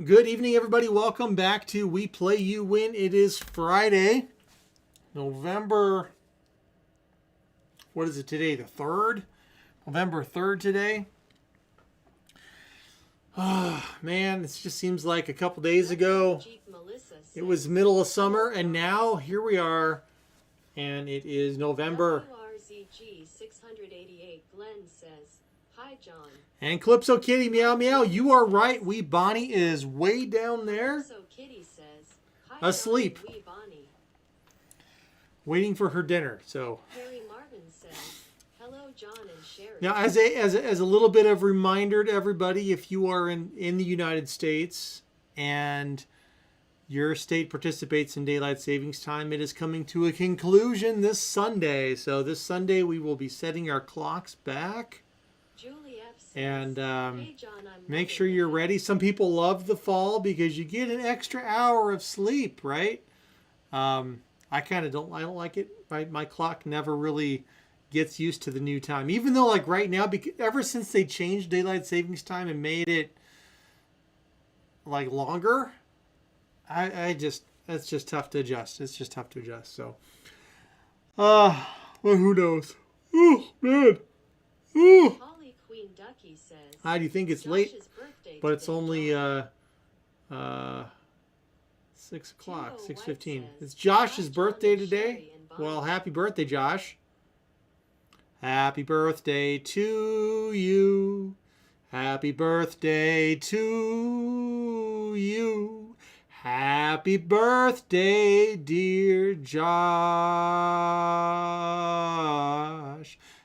Good evening, everybody. Welcome back to We Play You Win. It is Friday, November, what is it today? The 3rd? November 3rd today. Oh, man, it just seems like a couple days ago it was middle of summer, and now here we are, and it is November. WRZG 688 Glenn says, "Hi, John." And Calypso Kitty, meow meow, you are right. Wee Bonnie is way down there, Calypso Kitty says, "Hi, asleep, John and Wee Bonnie." waiting for her dinner. So Harry Marvin says, "Hello, John and Sherry." now, as a little bit of reminder to everybody, if you are in the United States and your state participates in daylight savings time, it is coming to a conclusion this Sunday. So this Sunday we will be setting our clocks back. Julie F says, And "Hey, John, I'm make sure you're ready. Some people love the fall because you get an extra hour of sleep, right? I kind of don't. I don't like it. My clock never really gets used to the new time, even though like right now, ever since they changed daylight savings time and made it like longer, it's just tough to adjust. It's just tough to adjust. So, well, who knows? Oh man. Oh. Holly Queen Ducky says, How do you think it's Josh's late? birthday But it's today, only John." 6 o'clock, Joe 6:15. White says, It's Josh's "Hi, John birthday and today. Sherry and Bonnie." Well, happy birthday, Josh. Happy birthday to you. Happy birthday to you. Happy birthday, dear Josh.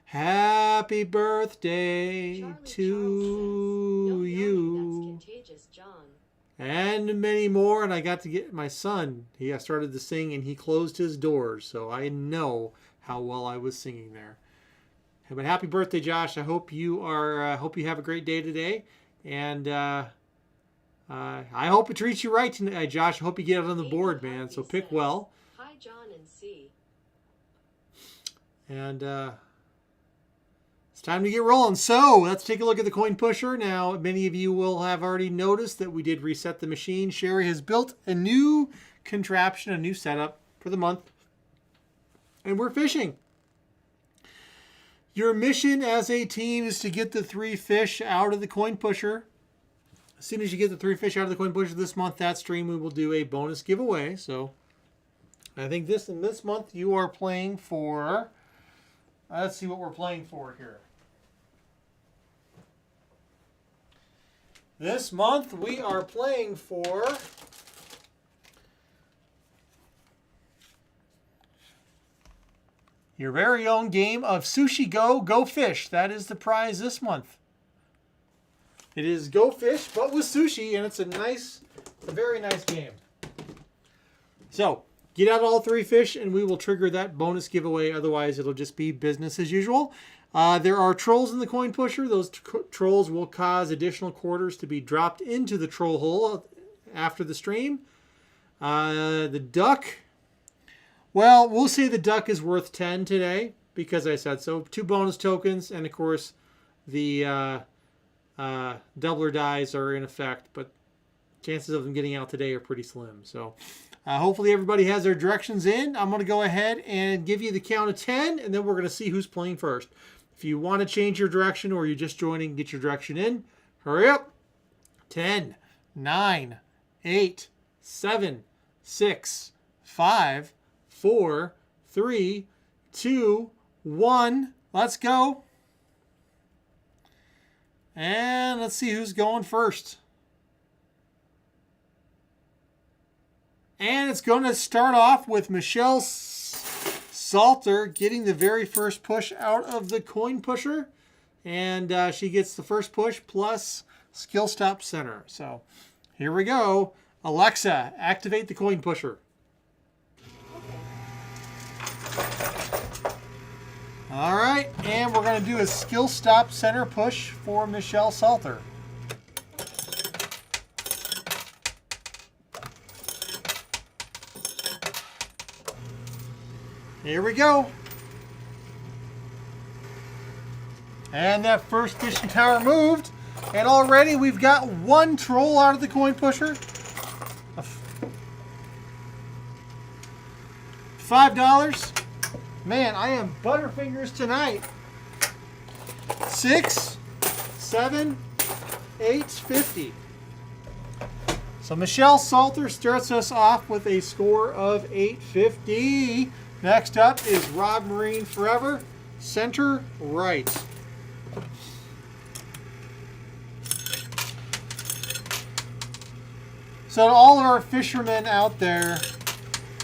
Happy birthday Charlie to Charles says, "No yummy, you." that's contagious, John." And many more. And I got to get my son. He started to sing and he closed his doors. So I know how well I was singing there. But happy birthday, Josh. I hope you hope you have a great day today. And I hope it treats you right tonight, Josh. I hope you get it on the Amy board, man. Harvey So pick says, well. "Hi, John and C." And it's time to get rolling. So let's take a look at the coin pusher. Now, many of you will have already noticed that we did reset the machine. Sherry has built a new contraption, a new setup for the month. And we're fishing. Your mission as a team is to get the 3 fish out of the coin pusher. As soon as you get the 3 fish out of the coin pusher this month, that stream, we will do a bonus giveaway. So I think this month you are playing for, let's see what we're playing for here. This month we are playing for your very own game of Sushi Go Fish. That is the prize this month. It is Go Fish, but with sushi, and it's a very nice game. So, get out all 3 fish, and we will trigger that bonus giveaway. Otherwise, it'll just be business as usual. There are trolls in the coin pusher. Those trolls will cause additional quarters to be dropped into the troll hole after the stream. The duck, well, we'll say the duck is worth 10 today because I said so. 2 bonus tokens, and of course, the doubler dies are in effect, but chances of them getting out today are pretty slim. So hopefully everybody has their directions in. I'm going to go ahead and give you the count of 10, and then we're going to see who's playing first. If you want to change your direction or you're just joining, get your direction in. Hurry up. 10, 9, 8, 7, 6, 5, 4, 3, 2, 1. Let's go. And let's see who's going first. And it's going to start off with Michelle Salter getting the very first push out of the coin pusher. And she gets the first push plus skill stop center. So here we go. Alexa, activate the coin pusher. All right, and we're going to do a skill stop center push for Michelle Salter. Here we go. And that first fishing tower moved. And already we've got one troll out of the coin pusher. $5. Man, I am butterfingers tonight. 6, 7, 8.50. So Michelle Salter starts us off with a score of 850. Next up is Rob Marine Forever, center right. So to all of our fishermen out there,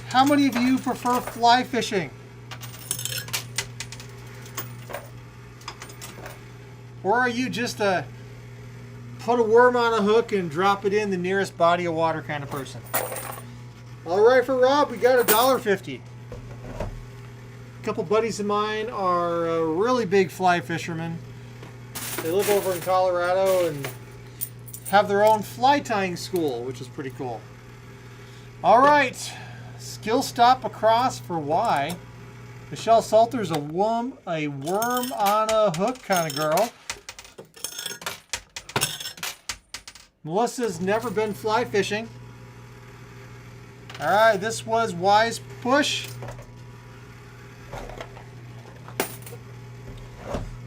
how many of you prefer fly fishing? Or are you just a put a worm on a hook and drop it in the nearest body of water kind of person? All right, for Rob, we got $1.50. A couple buddies of mine are really big fly fishermen. They live over in Colorado and have their own fly tying school, which is pretty cool. All right, skill stop across for Y. Michelle Salter's a worm on a hook kind of girl. Melissa's never been fly fishing. All right, this was Y's push.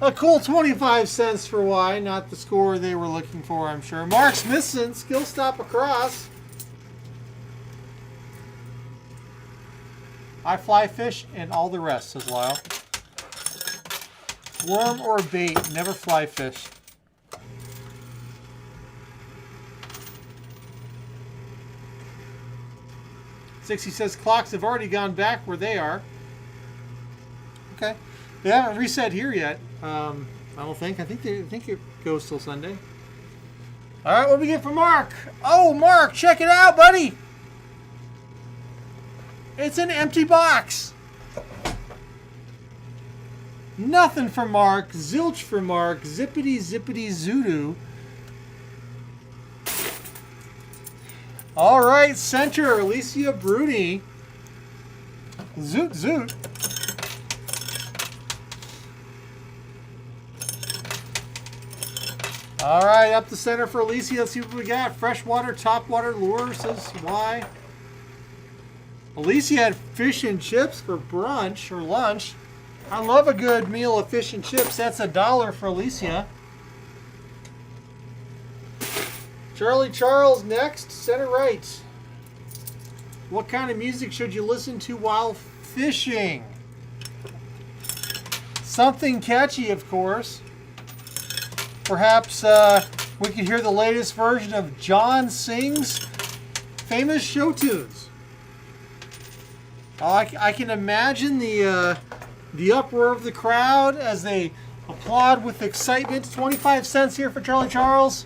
A cool 25 cents for Y, not the score they were looking for, I'm sure. Mark Smithson, skill stop across. I fly fish and all the rest, says Lyle. Worm or bait, never fly fish. He says clocks have already gone back where they are. Okay. They haven't reset here yet. I don't think. I think it goes till Sunday. All right, what do we get from Mark? Oh, Mark, check it out, buddy. It's an empty box. Nothing for Mark. Zilch for Mark. Zippity zippity zoodoo. All right, center, Alicia Bruni. Zoot, zoot. All right, up the center for Alicia. Let's see what we got. Freshwater, topwater lure, says Y. Alicia had fish and chips for brunch or lunch. I love a good meal of fish and chips. That's $1 for Alicia. Charlie Charles next, center right. What kind of music should you listen to while fishing? Something catchy, of course. Perhaps we could hear the latest version of John Sing's famous show tunes. I can imagine the uproar of the crowd as they applaud with excitement. 25 cents here for Charlie Charles.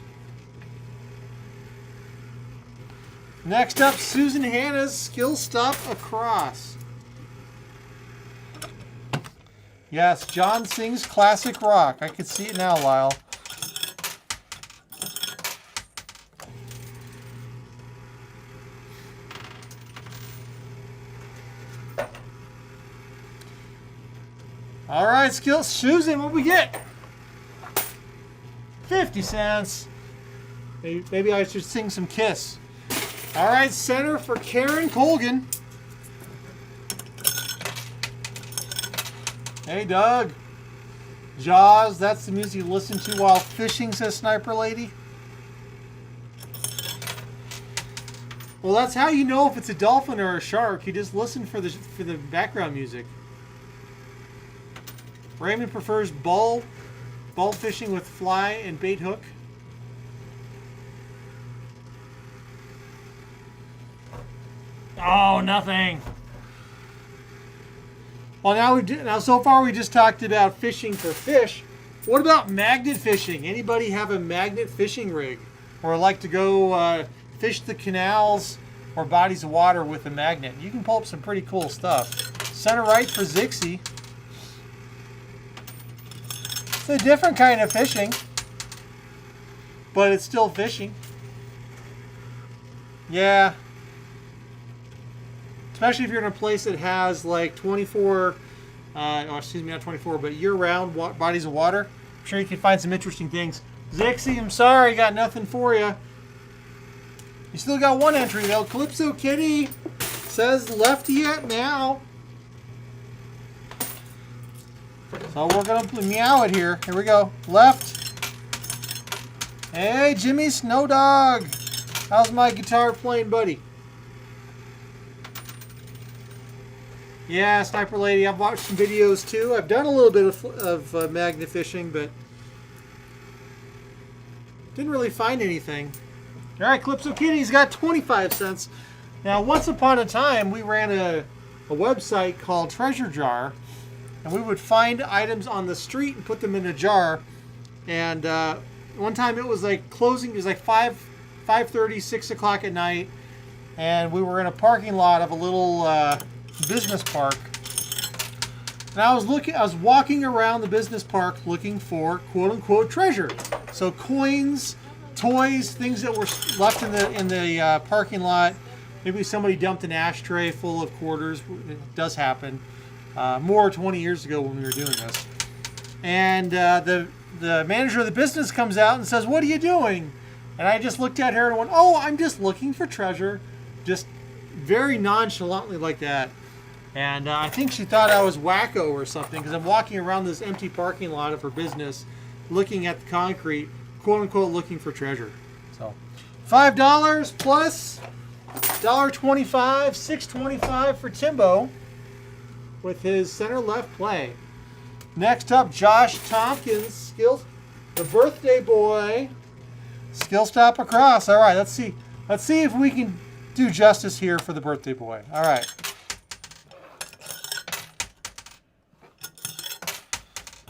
Next up, Susan Hanna's skill stop across. Yes, John Sing's classic rock. I can see it now, Lyle. All right, skills. Susan, what we get? 50 cents. Maybe I should sing some Kiss. All right, center for Karen Colgan. Hey, Doug. Jaws, that's the music you listen to while fishing, says Sniper Lady. Well, that's how you know if it's a dolphin or a shark. You just listen for the background music. Raymond prefers ball fishing with fly and bait hook. Oh, nothing. Well, now so far we just talked about fishing for fish. What about magnet fishing? Anybody have a magnet fishing rig, or like to go fish the canals or bodies of water with a magnet? You can pull up some pretty cool stuff. Center right for Zixie. It's a different kind of fishing, but it's still fishing. Yeah. Especially if you're in a place that has like 24, not 24, but year-round bodies of water. I'm sure you can find some interesting things. Zixie, I'm sorry, got nothing for you. You still got one entry though. Calypso Kitty says lefty at meow. So we're gonna meow it here. Here we go. Left. Hey, Jimmy Snow Dog. How's my guitar playing, buddy? Yeah, Sniper Lady. I've watched some videos too. I've done a little bit of magnet fishing, but didn't really find anything. All right, Calypso Kitty's got 25 cents. Now, once upon a time, we ran a website called Treasure Jar, and we would find items on the street and put them in a jar. And one time it was like closing. It was like 5:30, 6 o'clock at night, and we were in a parking lot of a little business park. And I was walking around the business park looking for quote unquote treasure. So coins, toys, things that were left in the parking lot. Maybe somebody dumped an ashtray full of quarters. It does happen. More 20 years ago when we were doing this. And the manager of the business comes out and says, "What are you doing?" And I just looked at her and went, "Oh, I'm just looking for treasure." Just very nonchalantly like that. And I think she thought I was wacko or something, because I'm walking around this empty parking lot of her business looking at the concrete, quote unquote, looking for treasure. So $5 plus $1.25, $6.25 for Timbo with his center left play. Next up, Josh Tompkins, the birthday boy. Skill stop across. All right, let's see. Let's see if we can do justice here for the birthday boy. All right.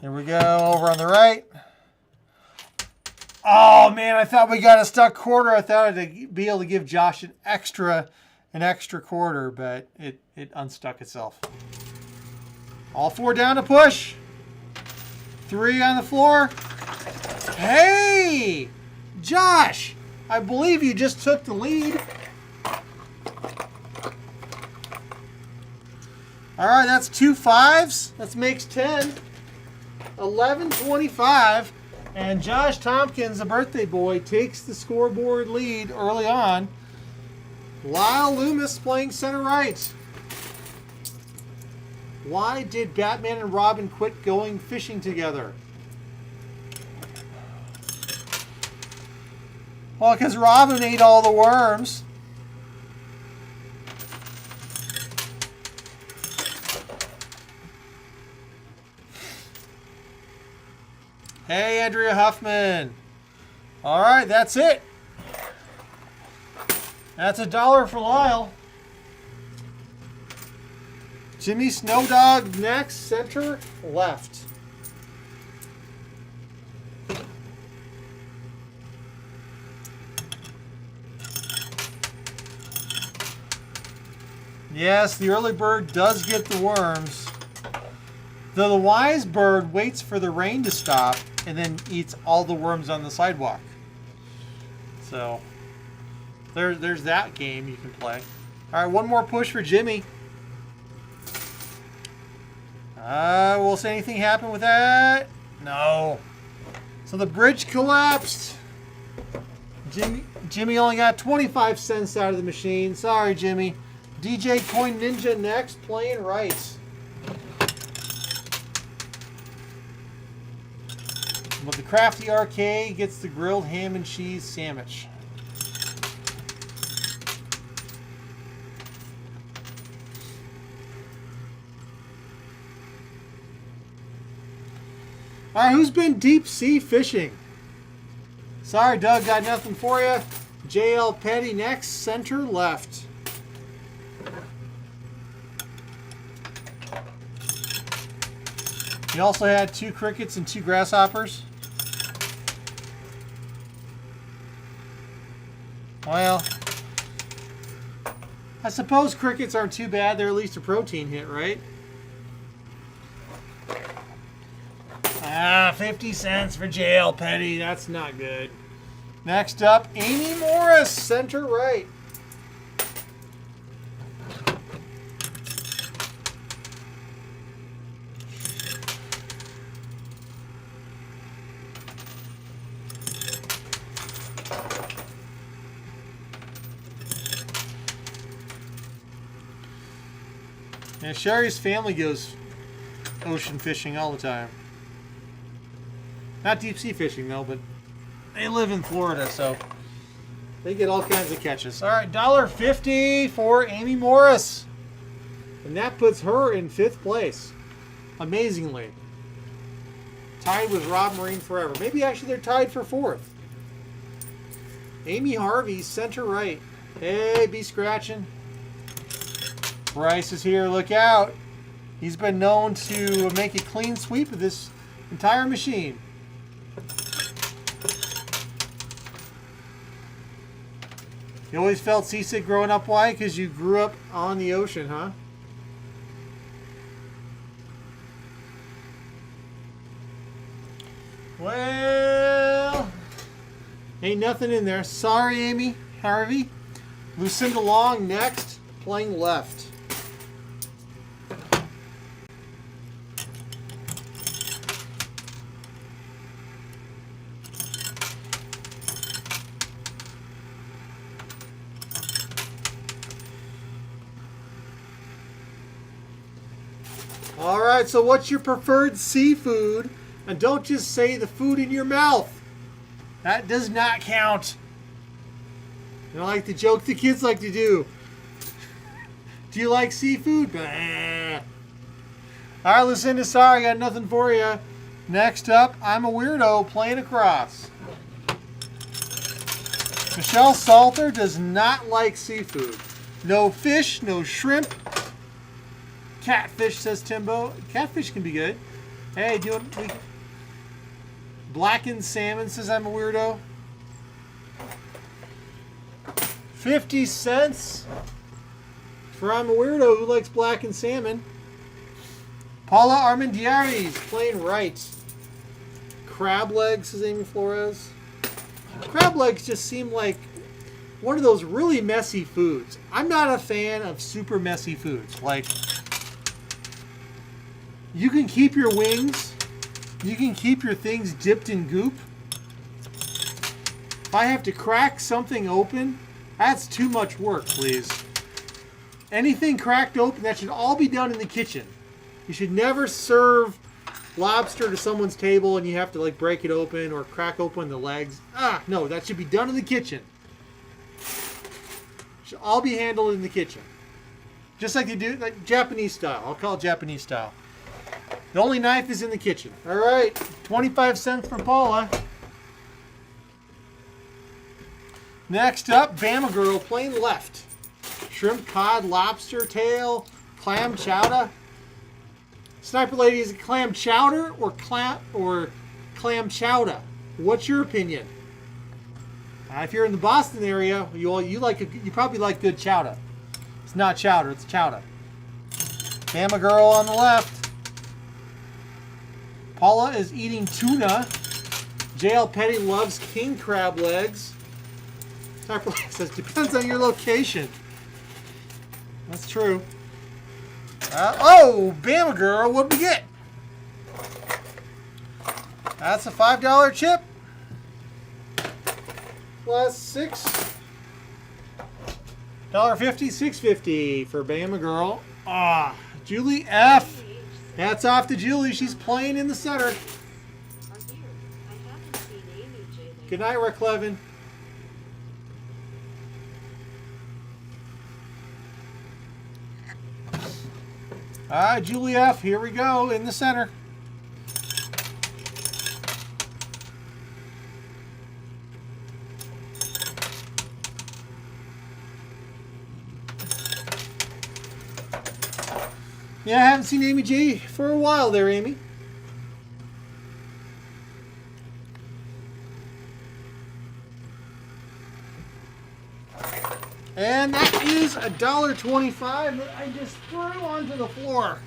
Here we go, over on the right. Oh man, I thought we got a stuck quarter. I thought I'd be able to give Josh an extra quarter, but it unstuck itself. All four down to push. 3 on the floor. Hey, Josh, I believe you just took the lead. All right, that's 2 5s. That makes 10. 11-25, and Josh Tompkins, the birthday boy, takes the scoreboard lead early on. Lyle Loomis playing center right. Why did Batman and Robin quit going fishing together? Well, because Robin ate all the worms. Hey, Andrea Huffman. All right, that's it. That's $1 for Lyle. Jimmy Snowdog next, center left. Yes, the early bird does get the worms. Though the wise bird waits for the rain to stop and then eats all the worms on the sidewalk. So there's that game you can play. All right, one more push for Jimmy. Will say anything happen with that? No. So the bridge collapsed. Jimmy only got 25 cents out of the machine. Sorry, Jimmy. DJ Coin Ninja next, playing right. But the Crafty Arcade gets the grilled ham and cheese sandwich. All right, who's been deep sea fishing? Sorry, Doug, got nothing for you. JL Petty next, center left. He also had 2 crickets and 2 grasshoppers. Well, I suppose crickets aren't too bad. They're at least a protein hit, right? 50 cents for JL Petty. That's not good. Next up, Amy Morris, center right. And Sherry's family goes ocean fishing all the time. Not deep sea fishing though, but they live in Florida, so they get all kinds of catches. All right, $1.50 for Amy Morris. And that puts her in 5th place. Amazingly. Tied with Rob Marine forever. Maybe actually they're tied for 4th. Amy Harvey, center right. Hey, be scratching. Bryce is here. Look out. He's been known to make a clean sweep of this entire machine. You always felt seasick growing up. Why? Because you grew up on the ocean, huh? Well, ain't nothing in there. Sorry, Amy Harvey. Lucinda Long next, playing left. All right, so what's your preferred seafood? And don't just say the food in your mouth. That does not count. You know, like the joke the kids like to do. Do you like seafood? Bah. All right, Lucinda, sorry, I got nothing for you. Next up, I'm a weirdo playing across. Michelle Salter does not like seafood. No fish, no shrimp. Catfish, says Timbo. Catfish can be good. Hey, blackened salmon says I'm a weirdo. 50 cents for I'm a weirdo who likes blackened salmon. Paula Armandiari's playing right. Crab legs, says Amy Flores. Crab legs just seem like one of those really messy foods. I'm not a fan of super messy foods. Like, you can keep your wings. You can keep your things dipped in goop. If I have to crack something open, that's too much work, please. Anything cracked open, that should all be done in the kitchen. You should never serve lobster to someone's table and you have to like break it open or crack open the legs. No, that should be done in the kitchen. Should all be handled in the kitchen. Just like they do, like Japanese style. I'll call it Japanese style. The only knife is in the kitchen. All right, 25 cents for Paula. Next up, Bama Girl playing left. Shrimp, cod, lobster tail, clam chowder. Sniper Lady, is it clam chowder or clam chowder? What's your opinion? If you're in the Boston area, you probably like good chowder. It's not chowder, it's chowder. Bama Girl on the left. Paula is eating tuna. JL Petty loves king crab legs. Sniper Lady says, depends on your location. That's true. Bama Girl, what'd we get? That's a $5 chip. Plus $6. $1.50, $6.50 for Bama Girl. Julie F. Hats off to Julie. She's playing in the center. Good night, Rick Levin. All right, Julie F. Here we go in the center. Yeah, I haven't seen Amy G for a while there, Amy. And that is $1.25 that I just threw onto the floor.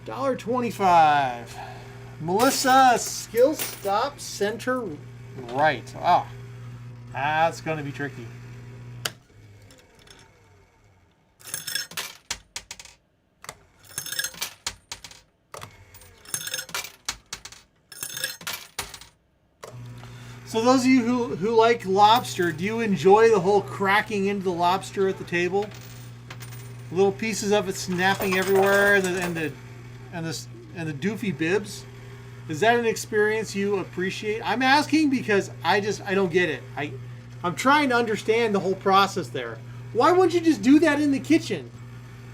$1.25. Melissa, skill stop center right. That's going to be tricky. So those of you who like lobster, do you enjoy the whole cracking into the lobster at the table? Little pieces of it snapping everywhere, and the doofy bibs. Is that an experience you appreciate? I'm asking because I don't get it. I'm trying to understand the whole process there. Why wouldn't you just do that in the kitchen?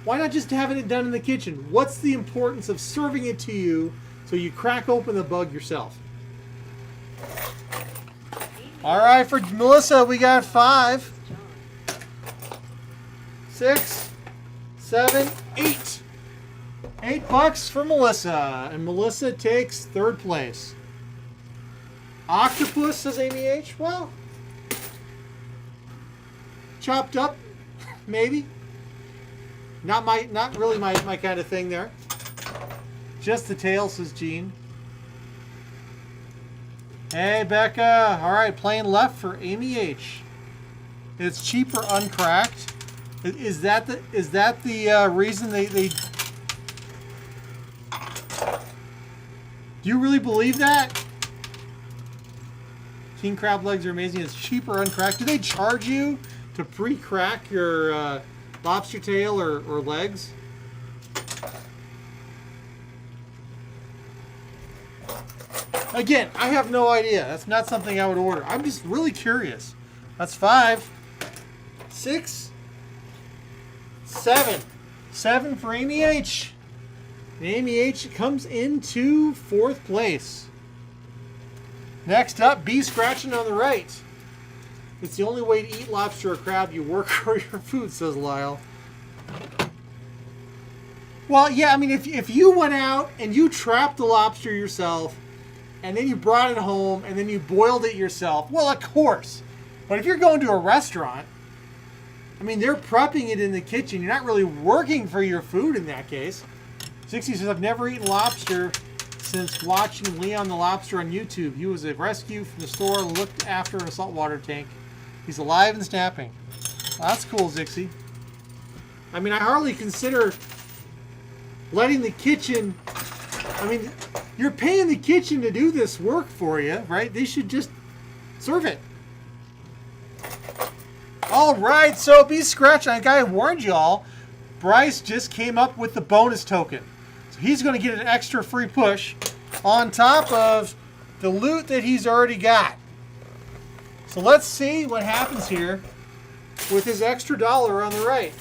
Why not just having it done in the kitchen? What's the importance of serving it to you so you crack open the bug yourself? All right, for Melissa, we got 5, 6, 7, 8. $8 for Melissa, and Melissa takes 3rd place. Octopus, says Amy H. Well, chopped up, maybe. Not really my kind of thing there. Just the tail, says Jean. Hey, Becca. All right, playing left for Amy H. It's cheaper uncracked. Is that the reason they? Do you really believe that? King crab legs are amazing. It's cheaper uncracked. Do they charge you to pre-crack your lobster tail or legs? Again, I have no idea. That's not something I would order. I'm just really curious. That's 5, 6, 7. 7 for Amy H. And Amy H comes into 4th place. Next up, B scratching on the right. It's the only way to eat lobster or crab. You work for your food, says Lyle. Well, yeah, I mean, if you went out and you trapped the lobster yourself, and then you brought it home, and then you boiled it yourself, well, of course. But if you're going to a restaurant, I mean, they're prepping it in the kitchen. You're not really working for your food in that case. 60 says, I've never eaten lobster since watching Leon the Lobster on YouTube. He was a rescue from the store, looked after in a saltwater tank. He's alive and snapping. Well, that's cool, Zixie. I mean, I hardly consider letting the kitchen... I mean, you're paying the kitchen to do this work for you, right? They should just serve it. All right, so be scratching. Like I warned you all, Bryce just came up with the bonus token. So he's going to get an extra free push on top of the loot that he's already got. So let's see what happens here with his extra dollar on the right.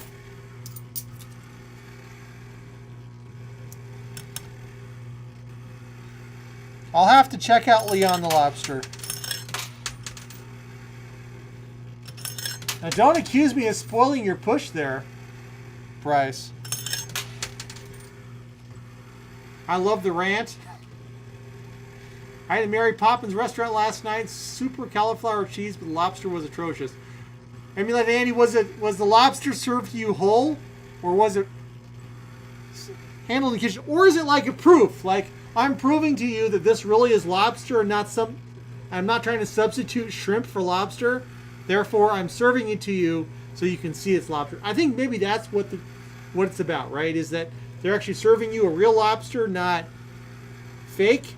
I'll have to check out Leon the Lobster. Now don't accuse me of spoiling your push there, Bryce. I love the rant. I had a Mary Poppins restaurant last night. Super cauliflower cheese, but the lobster was atrocious. I mean, like, Andy, was the lobster served to you whole, or was it handled in the kitchen, or is it like a proof? Like, I'm proving to you that this really is lobster and not some... I'm not trying to substitute shrimp for lobster. Therefore, I'm serving it to you so you can see it's lobster. I think maybe that's what it's about, right? Is that they're actually serving you a real lobster, not fake.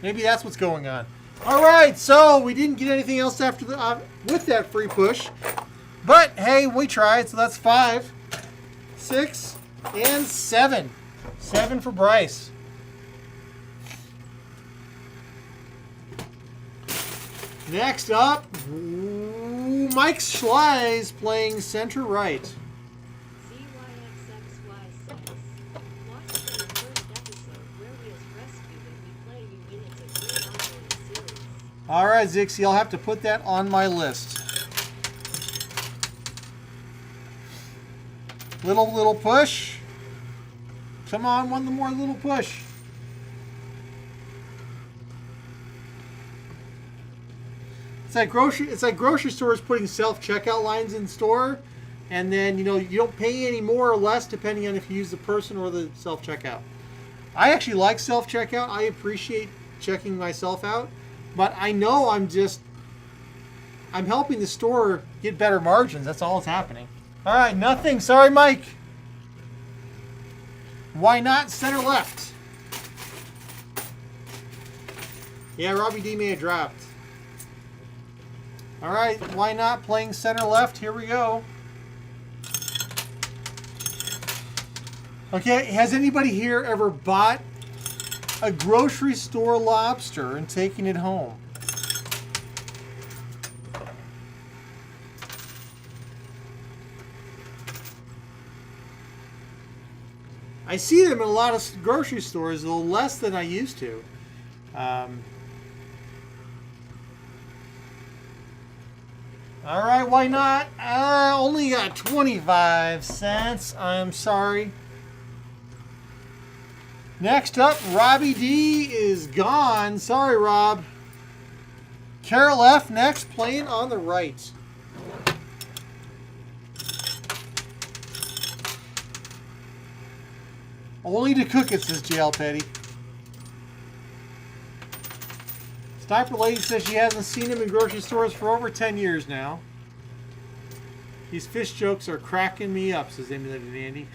Maybe that's what's going on. All right, so we didn't get anything else after with that free push. But, hey, we tried, so that's 5, 6, and 7. 7 for Bryce. Next up, Mike Schley's playing center right. CYXXY says, watched the first episode where we was rescued and we play you in. It's a great ongoing series. All right, Zixie, I'll have to put that on my list. Little push. Come on, one more little push. It's like grocery stores putting self-checkout lines in store, and then you don't pay any more or less depending on if you use the person or the self-checkout. I actually like self-checkout. I appreciate checking myself out, but I know I'm helping the store get better margins. That's all that's happening. All right, nothing. Sorry, Mike. Why not center left? Yeah, Robbie D may have dropped. All right, why not playing center left? Here we go. Okay, has anybody here ever bought a grocery store lobster and taken it home? I see them in a lot of grocery stores, a little less than I used to. All right, why not? Only got 25 cents. I'm sorry. Next up, Robbie D is gone. Sorry, Rob. Carol F next, playing on the right. Only to cook it, says JL Petty. Sniper Lady says she hasn't seen him in grocery stores for over 10 years now. These fish jokes are cracking me up, says Emulated Andy.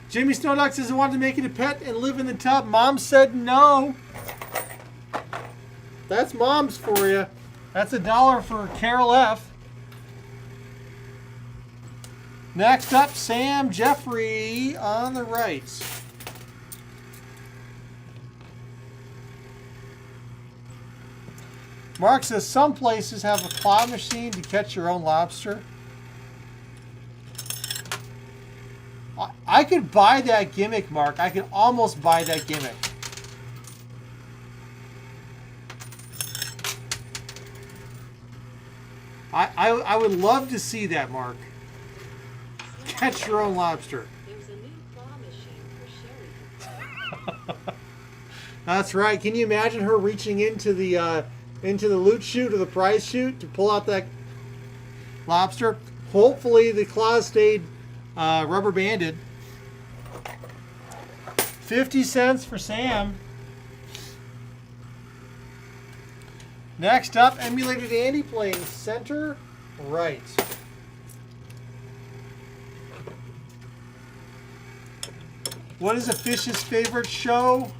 Jimmy Snowdog says he wanted to make it a pet and live in the tub. Mom said no. That's Mom's for you. That's $1 for Carol F. Next up, Sam Jeffrey on the right. Mark says some places have a claw machine to catch your own lobster. I could buy that gimmick, Mark. I could almost buy that gimmick. I would love to see that, Mark. Catch your own lobster. There's a new claw machine for Sherry. That's right. Can you imagine her reaching into the loot chute or the prize chute to pull out that lobster? Hopefully the claws stayed rubber banded. 50 cents for Sam. Next up, Emulated Andy playing center right. What is a fish's favorite show?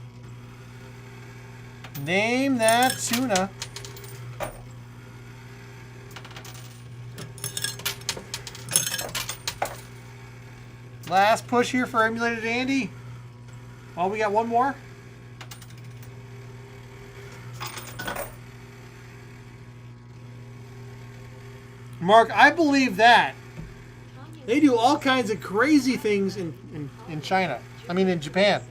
Name that tuna. Last push here for Emulated Andy. Oh, we got one more. Mark, I believe that. They do all kinds of crazy things in China. I mean, in Japan.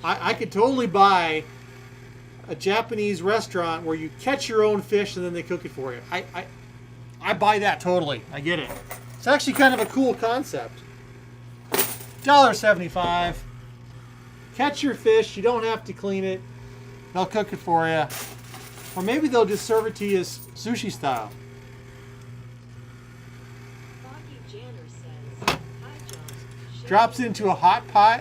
I could totally buy a Japanese restaurant where you catch your own fish and then they cook it for you. I buy that totally. I get it. It's actually kind of a cool concept. $1.75. Catch your fish. You don't have to clean it. They'll cook it for you. Or maybe they'll just serve it to you as sushi style. Drops into a hot pot.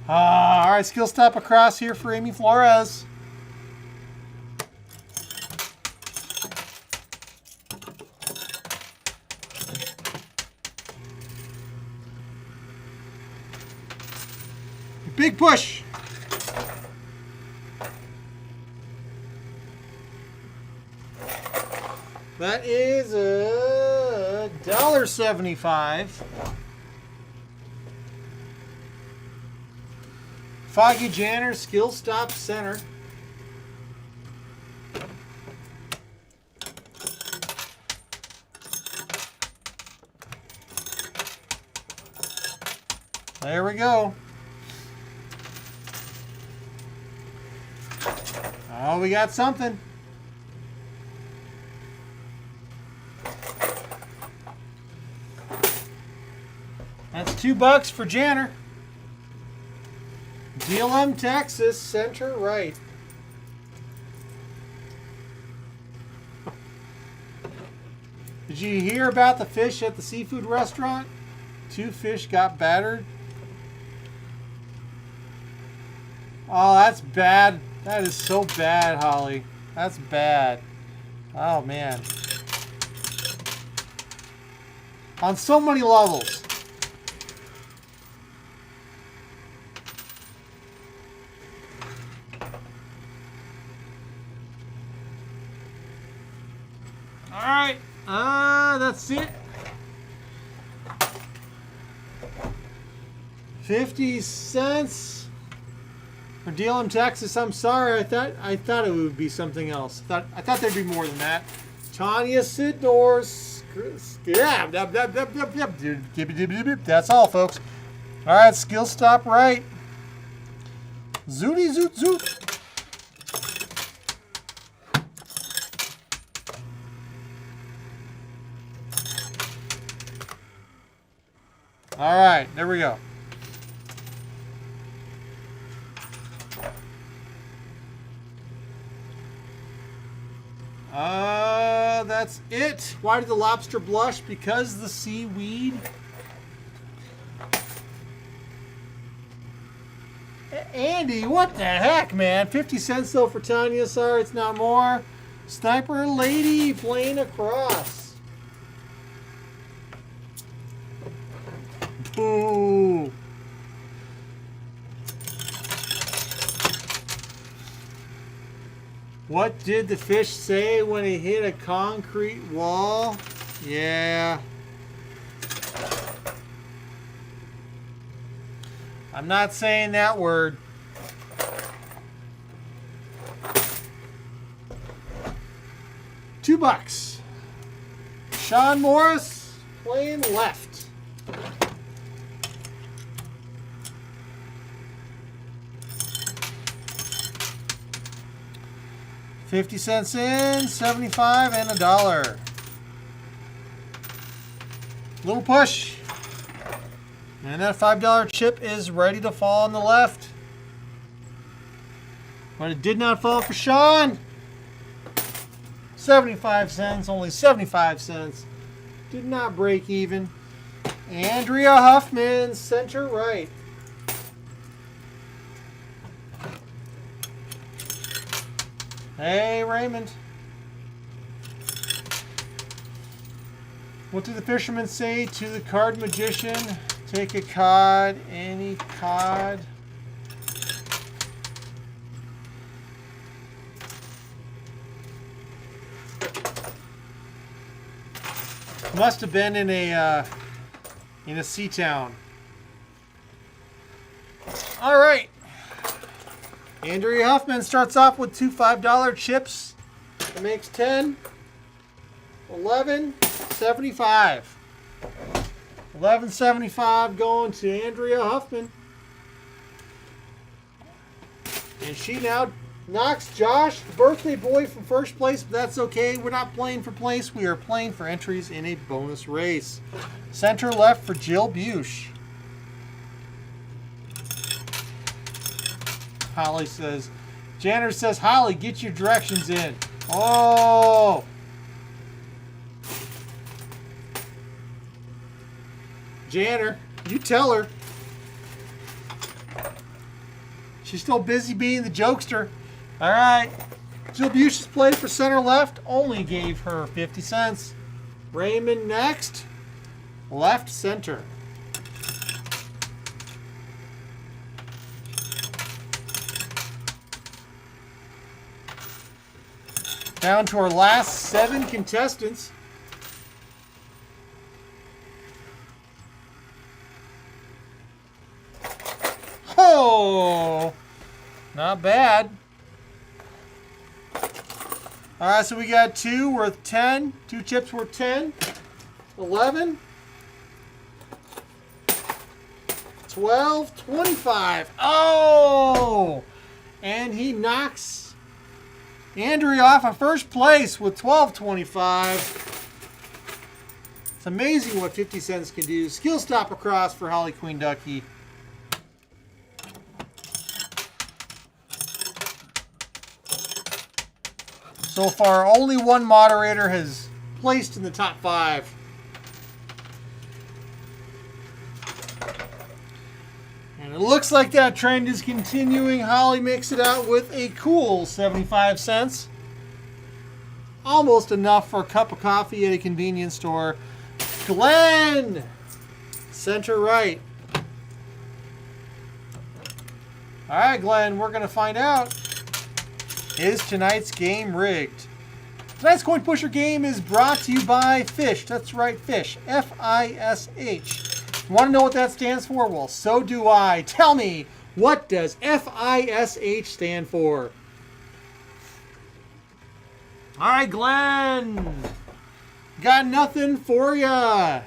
All right, skill stop across here for Amy Flores. Big push. That is $1.75. Foggy Janner, skill stop center. There we go. Oh, we got something. That's $2 for Janner. DLM Texas, center right. Did you hear about the fish at the seafood restaurant? 2 fish got battered. Oh, that's bad. That is so bad, Holly. That's bad. Oh, man. On so many levels. right. That's it. 50 cents for dealing Texas. I'm sorry. I thought it would be something else. I thought there'd be more than that. Tanya Sidnor's. Yeah. That's all, folks. All right. Skill stop right. Zooty zoot zoot. All right, there we go. That's it. Why did the lobster blush? Because the seaweed. Andy, what the heck, man? 50 cents though for Tanya. Sorry, it's not more. Sniper Lady playing across. Boo. What did the fish say when he hit a concrete wall? Yeah. I'm not saying that word. $2. Sean Morris playing left. 50 cents in, 75 and $1. Little push. And that $5 chip is ready to fall on the left. But it did not fall for Sean. 75 cents, only 75 cents. Did not break even. Andrea Huffman, center right. Hey, Raymond. What did the fisherman say to the card magician? Take a card, any card. Must have been in a sea town. All right. Andrea Huffman starts off with two $5 chips. It makes 10, 11, 75. 11.75 going to Andrea Huffman. And she now knocks Josh, the birthday boy, from first place, but that's okay. We're not playing for place. We are playing for entries in a bonus race. Center left for Jill Bush. Holly says, Janner says, Holly, get your directions in. Oh! Janner, you tell her. She's still busy being the jokester. All right. Jill Bush's play for center left only gave her 50 cents. Raymond next. Left center. Down to our last 7 contestants. Oh, not bad. All right, so we got 2 worth 10. 2 chips worth 10. 11. 12. 25. Oh! And he knocks Andrea off of first place with 12.25. It's amazing what 50 cents can do. Skill stop across for Holly Queen Ducky. So far, only one moderator has placed in the top 5. And it looks like that trend is continuing. Holly makes it out with a cool 75 cents. Almost enough for a cup of coffee at a convenience store. Glenn, center right. All right, Glenn, we're going to find out. Is tonight's game rigged? Tonight's Coin Pusher game is brought to you by Fish. That's right, Fish. F-I-S-H. Want to know what that stands for? Well, so do I. Tell me, what does F-I-S-H stand for? All right, Glenn. Got nothing for ya.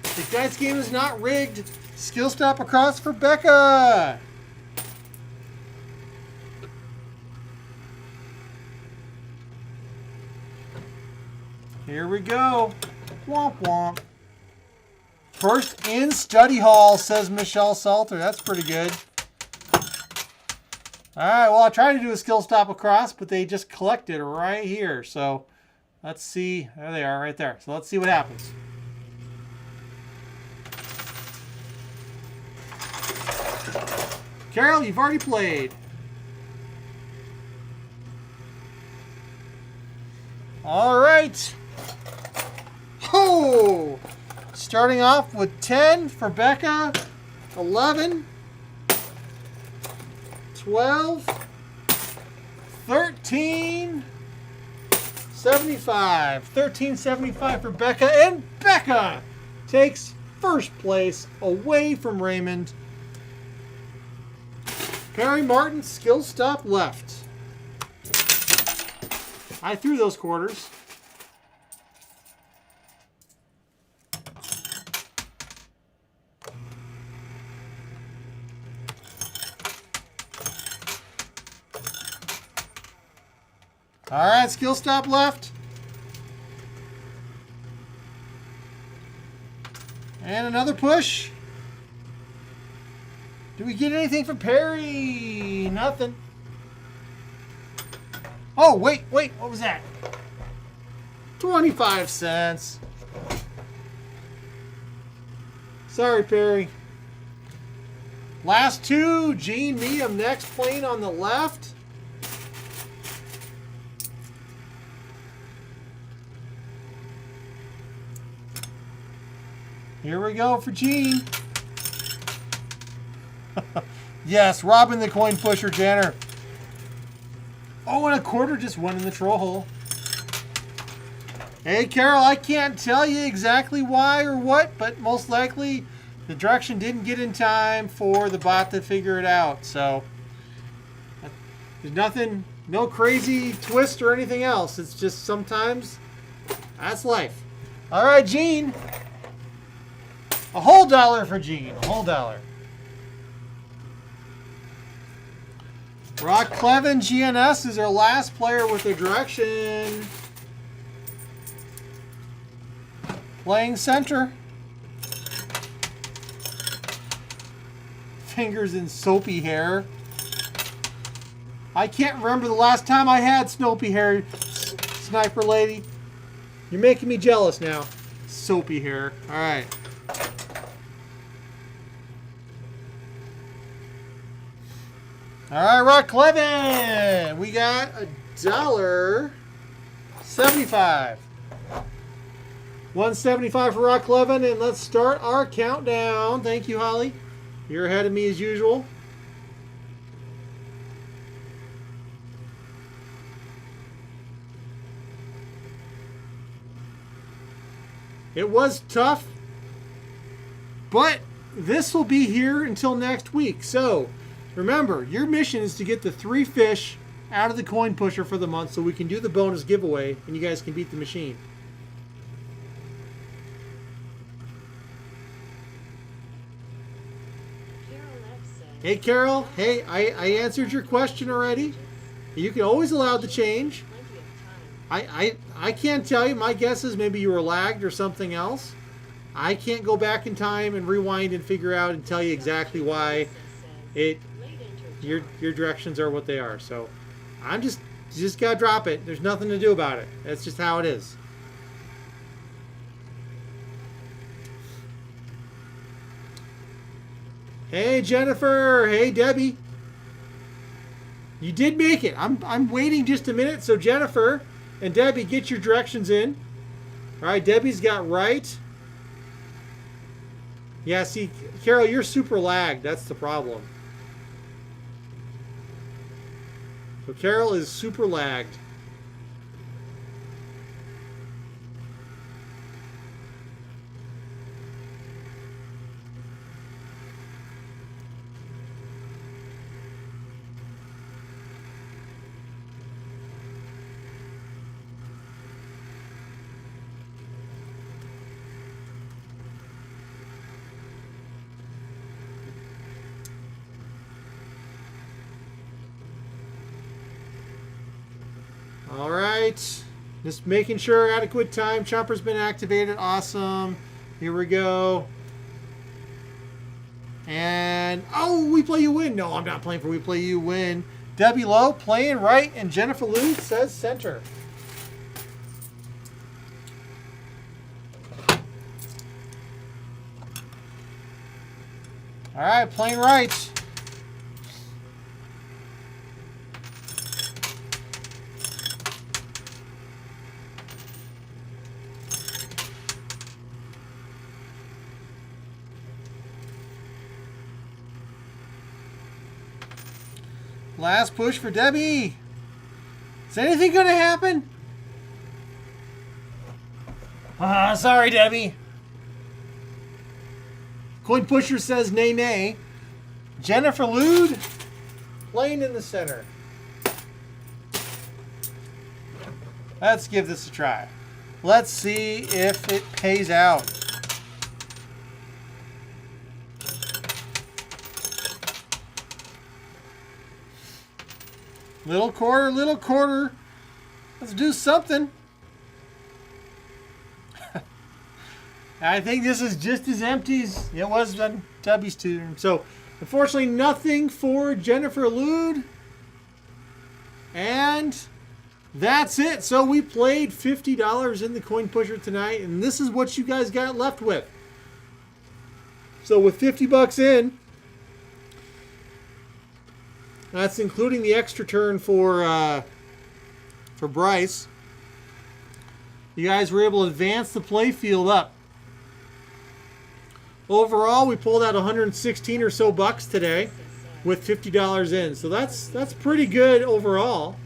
Tonight's game is not rigged. Skill stop across for Becca. Here we go. Womp womp. First in study hall, says Michelle Salter. That's pretty good. All right, well, I tried to do a skill stop across, but they just collected right here. So let's see. There they are right there. So let's see what happens. Carol, you've already played. All right. Oh! Starting off with 10 for Becca, 11, 12, 13, 75. 13.75 for Becca, and Becca takes first place away from Raymond. Perry Martin, skill stop left. I threw those quarters. All right, skill stop left. And another push. Do we get anything from Perry? Nothing. Oh, wait. What was that? 25 cents. Sorry, Perry. Last two. Gene Meehan next, playing on the left. Here we go for Gene. Yes, Robin the Coin Pusher, Jenner. Oh, and a quarter just went in the troll hole. Hey, Carol, I can't tell you exactly why or what, but most likely the direction didn't get in time for the bot to figure it out. So there's nothing, no crazy twist or anything else. It's just sometimes that's life. All right, Gene. A whole dollar for Gene. A whole dollar. Rock Clevin GNS is our last player with a direction. Playing center. Fingers in soapy hair. I can't remember the last time I had soapy hair, Sniper Lady. You're making me jealous now. Soapy hair. All right. All right, Rock Clevin. We got $1.75. $1.75 for Rock Clevin, and let's start our countdown. Thank you, Holly. You're ahead of me as usual. It was tough, but this will be here until next week. So remember, your mission is to get the 3 fish out of the Coin Pusher for the month so we can do the bonus giveaway and you guys can beat the machine. Hey, Carol. Hey, I answered your question already. You can always allow the change. I can't tell you. My guess is maybe you were lagged or something else. I can't go back in time and rewind and figure out and tell you exactly why your directions are what they are. So you just gotta drop it. There's nothing to do about it. That's just how it is. Hey, Jennifer. Hey, Debbie. You did make it. I'm waiting just a minute. So Jennifer and Debbie, get your directions in. All right, Debbie's got right. Yeah, see, Carol, you're super lagged. That's the problem. So Carol is super lagged. All right, just making sure adequate time. Chopper's been activated. Awesome. Here we go. And, oh, We Play You Win. No, I'm not playing for We Play You Win. Debbie Lowe playing right, and Jennifer Lou says center. All right, playing right. Last push for Debbie. Is anything going to happen? Sorry, Debbie. Coin Pusher says nay, nay. Jennifer Lude playing in the center. Let's give this a try. Let's see if it pays out. Little quarter, little quarter. Let's do something. I think this is just as empty as it was on Debbie's turn. So, unfortunately, nothing for Jennifer Lude. And that's it. So, we played $50 in the Coin Pusher tonight. And this is what you guys got left with. So, with 50 bucks in, that's including the extra turn for Bryce. You guys were able to advance the play field up. Overall, we pulled out 116 or so bucks today with $50 in. So that's pretty good overall.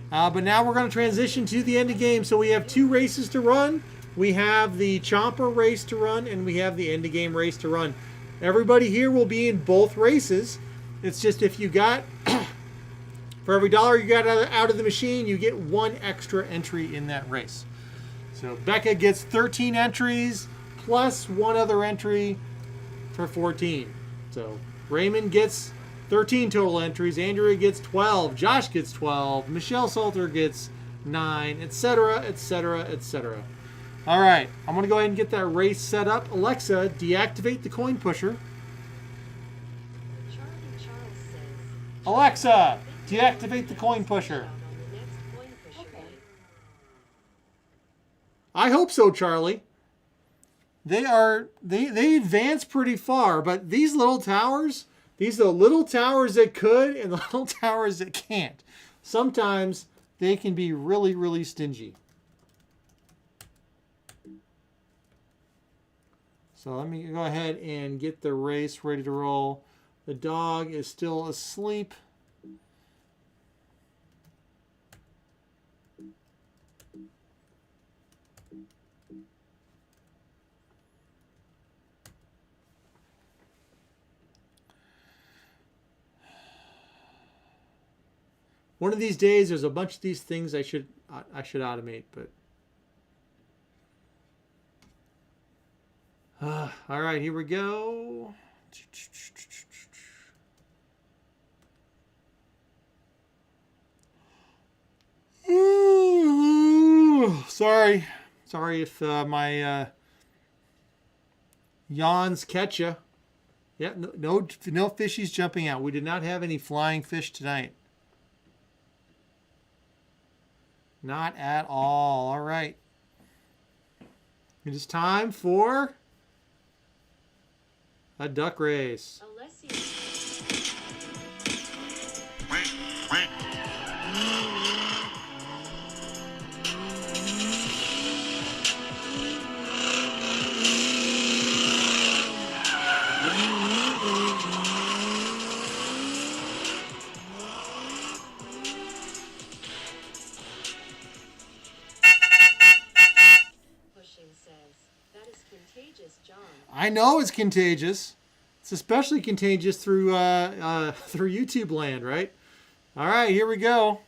But now we're going to transition to the end of game. So we have 2 races to run. We have the Chomper race to run, and we have the end of game race to run. Everybody here will be in both races. It's just if you got, for every dollar you got out of the machine, you get 1 extra entry in that race. So Becca gets 13 entries plus 1 other entry for 14. So Raymond gets 13 total entries. Andrea gets 12. Josh gets 12. Michelle Salter gets 9, etc., etc., etc. All right, I'm going to go ahead and get that race set up. Alexa, deactivate the Coin Pusher. Alexa, deactivate the Coin Pusher. Okay. I hope so, Charlie. They advance pretty far, but these little towers, these are the little towers that could and the little towers that can't. Sometimes they can be really, really stingy. So let me go ahead and get the race ready to roll. The dog is still asleep. One of these days, there's a bunch of these things I should automate, but all right, here we go. Sorry if my yawns catch you. Yeah, no fishies jumping out. We did not have any flying fish tonight. Not at all. All right. It is time for a duck race. I know it's contagious. It's especially contagious through through YouTube land, right? All right, here we go.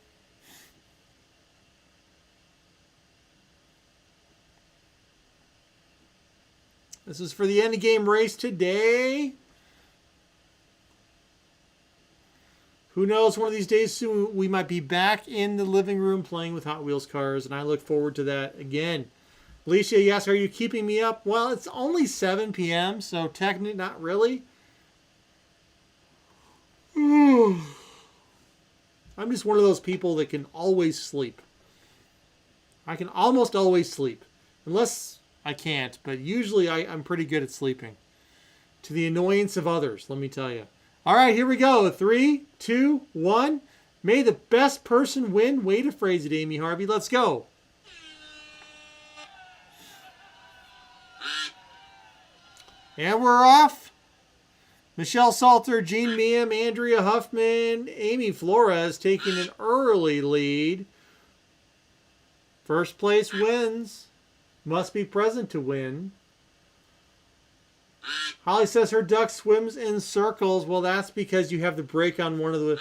This is for the end of game race today. Who knows, one of these days soon we might be back in the living room playing with Hot Wheels cars, and I look forward to that again. Alicia, yes, are you keeping me up? Well, it's only 7 p.m., so technically not really. I'm just one of those people that can always sleep. I can almost always sleep. Unless I can't, but usually I'm pretty good at sleeping. To the annoyance of others, let me tell you. All right, here we go. 3, 2, 1. May the best person win. Way to phrase it, Amy Harvey. Let's go. And we're off. Michelle Salter, Jean Meehan, Andrea Huffman, Amy Flores taking an early lead. First place wins. Must be present to win. Holly says her duck swims in circles. Well, that's because you have the brake on one of the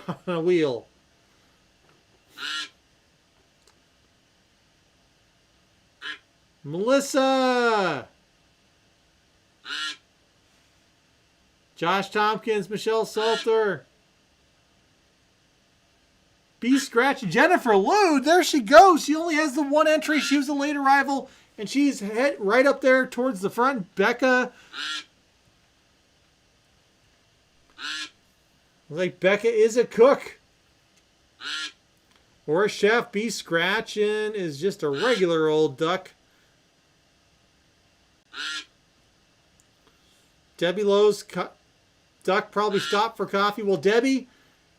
on a wheel. Melissa. Josh Tompkins, Michelle Salter. B Scratch, Jennifer Lou. There she goes. She only has the one entry. She was a late arrival, and she's head right up there towards the front. Becca. Like Becca is a cook. Or a chef. B Scratchin' is just a regular old duck. Debbie Lowe's duck probably stopped for coffee. Well, Debbie,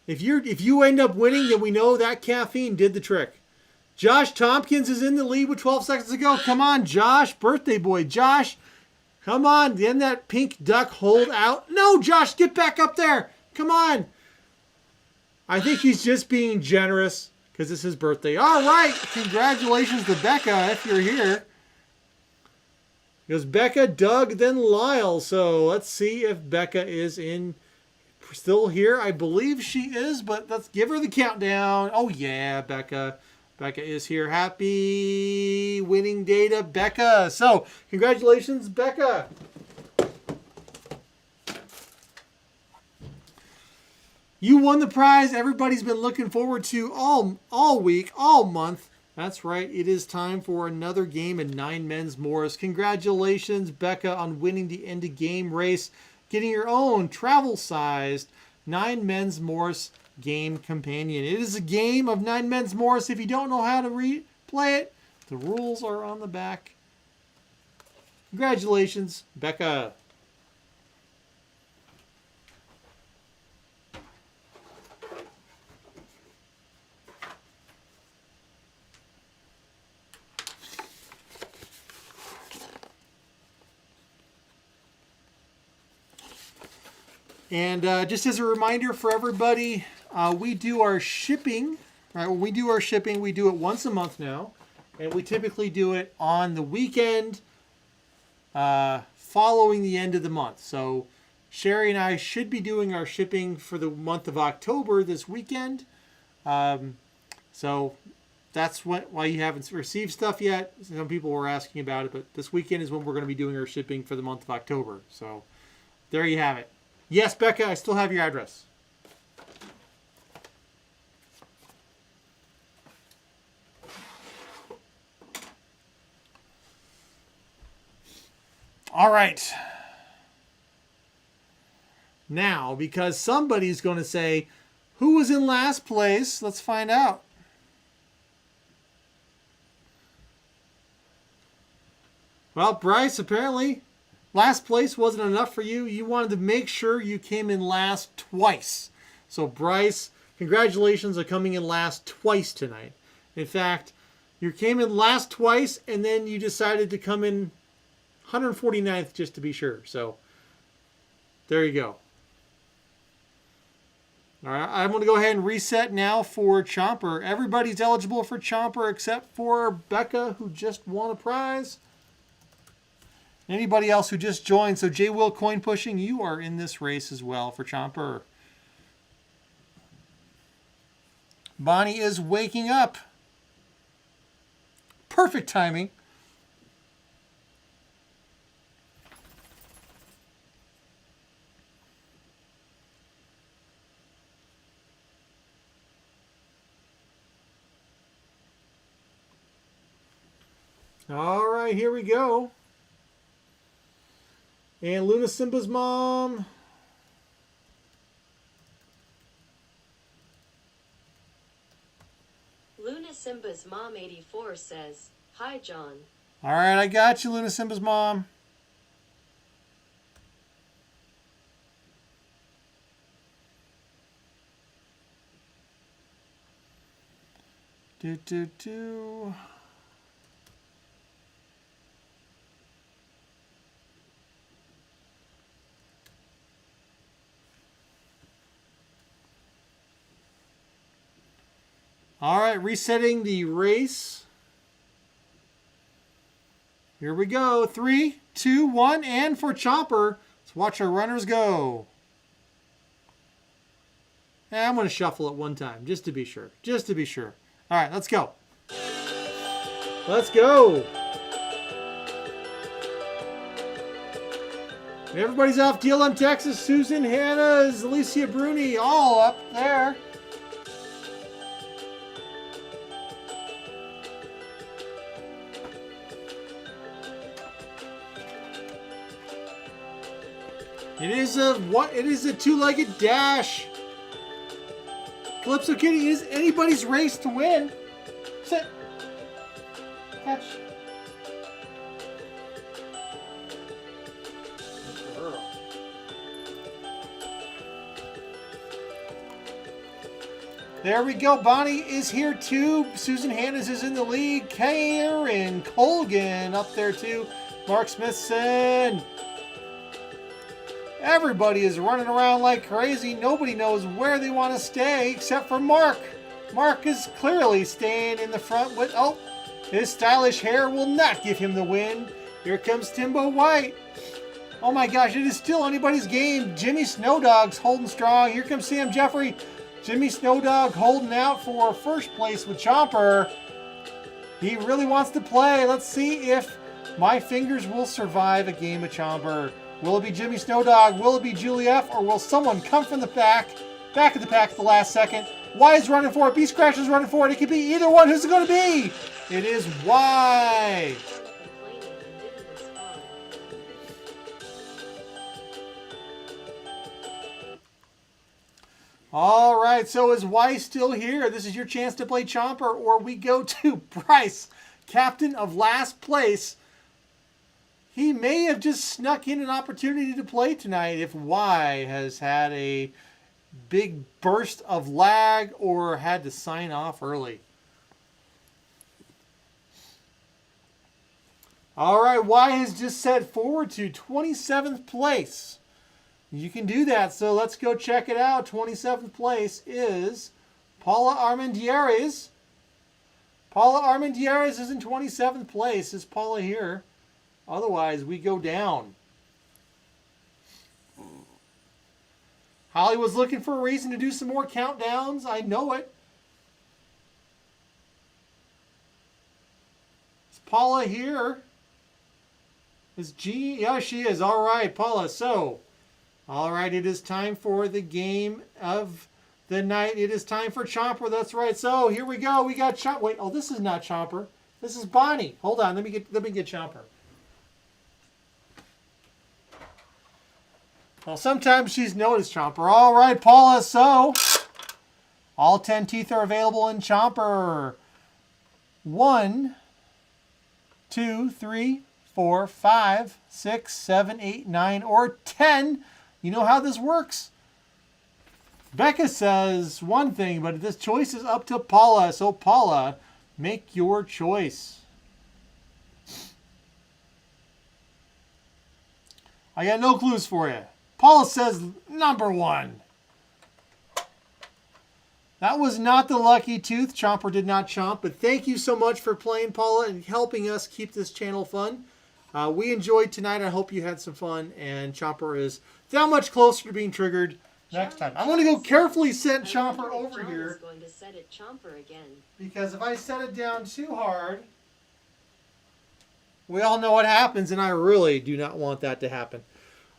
if you end up winning, then we know that caffeine did the trick. Josh Tompkins is in the lead with 12 seconds to go. Come on, Josh. Birthday boy, Josh. Come on. Then that pink duck hold out. No, Josh, get back up there. Come on. I think he's just being generous because it's his birthday. All right. Congratulations to Becca if you're here. It goes Becca, Doug, then Lyle. So let's see if Becca is still here. I believe she is, but let's give her the countdown. Oh, yeah, Becca. Becca is here. Happy winning day to Becca. So congratulations, Becca. You won the prize everybody's been looking forward to all week, all month. That's right. It is time for another game in 9 Men's Morris. Congratulations, Becca, on winning the end of game race, getting your own travel-sized 9 Men's Morris game companion. It is a game of 9 Men's Morris. If you don't know how to play it, the rules are on the back. Congratulations, Becca. And just as a reminder for everybody, we do our shipping. Right? When we do our shipping, we do it once a month now. And we typically do it on the weekend following the end of the month. So Sherry and I should be doing our shipping for the month of October this weekend. So that's why you haven't received stuff yet. Some people were asking about it, but this weekend is when we're going to be doing our shipping for the month of October. So there you have it. Yes, Becca, I still have your address. All right. Now, because somebody's going to say, who was in last place? Let's find out. Well, Bryce, apparently last place wasn't enough for you. You wanted to make sure you came in last twice. So, Bryce, congratulations on coming in last twice tonight. In fact, you came in last twice, and then you decided to come in 149th just to be sure. So, there you go. All right, I'm going to go ahead and reset now for Chomper. Everybody's eligible for Chomper except for Becca, who just won a prize. Anybody else who just joined, so J. Will Coin Pushing, you are in this race as well for Chomper. Bonnie is waking up. Perfect timing. All right, here we go. And Luna Simba's mom. Luna Simba's mom 84 says, "Hi John." All right, I got you, Luna Simba's mom. Do. All right, resetting the race. Here we go. 3, 2, 1, and for Chomper. Let's watch our runners go. And I'm going to shuffle it one time, just to be sure. Just to be sure. All right, let's go. Let's go. Everybody's off. DLM Texas, Susan, Hannah, Alicia Bruni, all up there. It is a two-legged dash. Calypso Kitty is anybody's race to win. Sit. Catch. There we go. Bonnie is here too. Susan Hannes is in the lead. Karen Colgan up there too. Mark Smithson. Everybody is running around like crazy. Nobody knows where they want to stay except for Mark. Mark is clearly staying in the front with, oh, his stylish hair will not give him the win. Here comes Timbo White. Oh my gosh, it is still anybody's game. Jimmy Snowdog's holding strong. Here comes Sam Jeffrey. Jimmy Snowdog holding out for first place with Chomper. He really wants to play. Let's see if my fingers will survive a game of Chomper. Will it be Jimmy Snowdog? Will it be Julie F? Or will someone come from the back of the pack at the last second? Y is running for it. B Scratch is running for it. It could be either one. Who's it going to be? It is Y. All right, so is Y still here? This is your chance to play Chomper, or we go to Bryce, captain of last place. He may have just snuck in an opportunity to play tonight if Y has had a big burst of lag or had to sign off early. All right, Y has just set forward to 27th place. You can do that, so let's go check it out. 27th place is Paula Armendariz. Paula Armendariz is in 27th place. Is Paula here? Otherwise, we go down. Hollywood's looking for a reason to do some more countdowns. I know it. Is Paula here? Is G? Yeah, she is. All right, Paula. So, all right, it is time for the game of the night. It is time for Chomper. That's right. So, here we go. We got Chomper. Wait, oh, this is not Chomper. This is Bonnie. Hold on. Let me get Chomper. Well, sometimes she's known as Chomper. All right, Paula, so all 10 teeth are available in Chomper. 1, 2, 3, 4, 5, 6, 7, 8, 9, or 10. You know how this works. Becca says one thing, but this choice is up to Paula. So, Paula, make your choice. I got no clues for you. Paula says number 1. That was not the lucky tooth. Chomper did not chomp, but thank you so much for playing, Paula, and helping us keep this channel fun. We enjoyed tonight. I hope you had some fun. And Chomper is that much closer to being triggered next time. I'm going to go carefully set Chomper over here. Going to set it Chomper again. Because if I set it down too hard, we all know what happens, and I really do not want that to happen.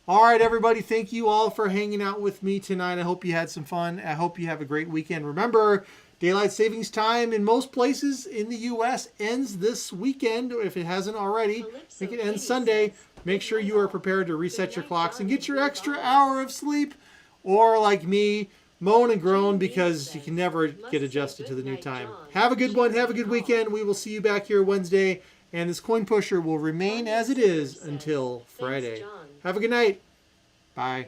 All right, everybody, thank you all for hanging out with me tonight. I hope you had some fun. I hope you have a great weekend. Remember, Daylight Savings Time in most places in the U.S. ends this weekend, if it hasn't already. I think it ends Sunday. Make sure you are prepared to reset your clocks and get your extra hour of sleep. Or, like me, moan and groan because you can never get adjusted to the new time. Have a good one. Have a good weekend. We will see you back here Wednesday. And this coin pusher will remain as it is until Friday. Have a good night. Bye.